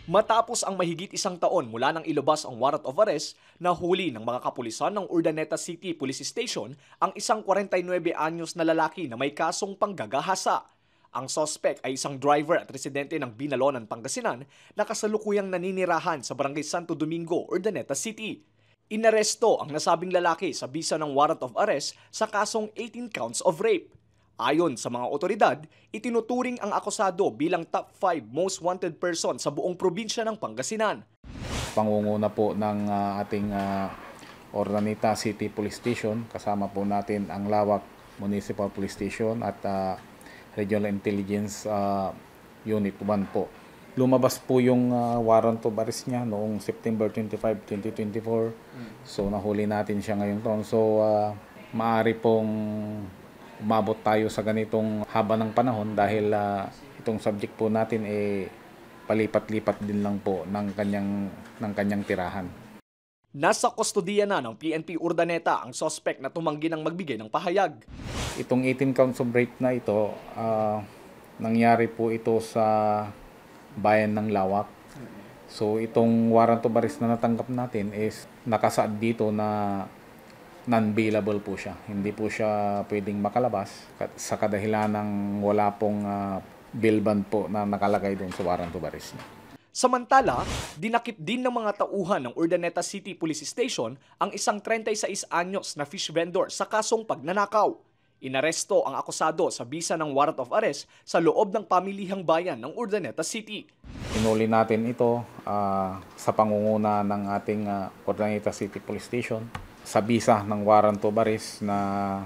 Matapos ang mahigit isang taon mula nang ilabas ang warrant of arrest, nahuli ng mga kapulisan ng Urdaneta City Police Station ang isang 49 anyos na lalaki na may kasong panggagahasa. Ang suspect ay isang driver at residente ng Binalonan, Pangasinan na kasalukuyang naninirahan sa Barangay Santo Domingo, Urdaneta City. Inaresto ang nasabing lalaki sa bisa ng warrant of arrest sa kasong 18 counts of rape. Ayon sa mga otoridad, itinuturing ang akusado bilang top 5 most wanted person sa buong probinsya ng Pangasinan. Pangunguna po ng ating Urdaneta City Police Station, kasama po natin ang Lawak Municipal Police Station at Regional Intelligence Unit 1 po. Lumabas po yung warrant of arrest niya noong September 25, 2024. So nahuli natin siya ngayong taon. So maaari pong umabot tayo sa ganitong haba ng panahon dahil itong subject po natin palipat-lipat din lang po ng kanyang tirahan. Nasa kustodiya na ng PNP Urdaneta ang suspect na tumanggi ng magbigay ng pahayag. Itong 18 counts of rape na ito, nangyari po ito sa bayan ng Lawak. So itong warrant of arrest na natanggap natin is nakasaad dito na non-bailable po siya. Hindi po siya pwedeng makalabas sa kadahilan ng wala pong bail bond po na nakalagay doon sa warrant of arrest niya. Samantala, dinakip din ng mga tauhan ng Urdaneta City Police Station ang isang 36 anyos na fish vendor sa kasong pagnanakaw. Inaresto ang akusado sa bisa ng warrant of arrest sa loob ng pamilihang bayan ng Urdaneta City. Hinuli natin ito sa pangunguna ng ating Urdaneta City Police Station sa bisa ng warrant of arrest na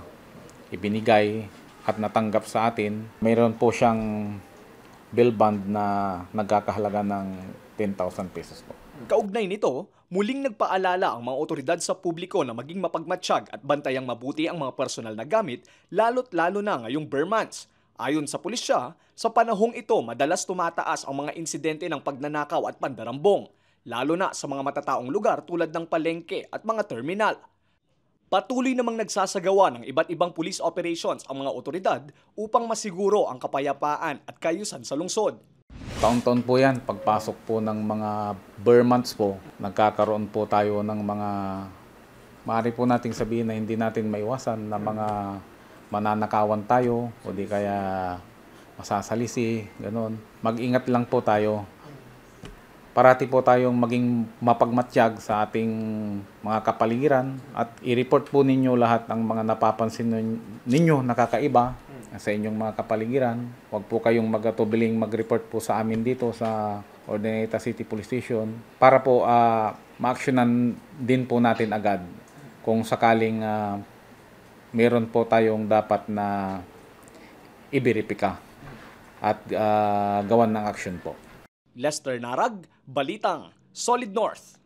ibinigay at natanggap sa atin. Mayroon po siyang bail bond na nagkakahalaga ng 10,000 pesos po. Kaugnay nito, muling nagpaalala ang mga otoridad sa publiko na maging mapagmatsyag at bantayang mabuti ang mga personal na gamit, lalo't lalo na ngayong bare months. Ayon sa pulisya, sa panahong ito madalas tumataas ang mga insidente ng pagnanakaw at pandarambong, lalo na sa mga matataong lugar tulad ng palengke at mga terminal. Patuloy namang nagsasagawa ng iba't ibang police operations ang mga otoridad upang masiguro ang kapayapaan at kaayusan sa lungsod. Taon-taon po yan, pagpasok po ng mga bare months po, nagkakaroon po tayo ng mga, maaari po nating sabihin na hindi natin maiwasan na mga mananakawan tayo o di kaya masasalisi, gano'n. Mag-ingat lang po tayo. Parati po tayong maging mapagmatsyag sa ating mga kapaligiran at i-report po ninyo lahat ng mga napapansin ninyo nakakaiba sa inyong mga kapaligiran. Huwag po kayong magatubiling mag-report po sa amin dito sa Urdaneta City Police Station para po ma-actionan din po natin agad kung sakaling meron po tayong dapat na i-verify at gawan ng action po. Lester Narag, Balitang, Solid North.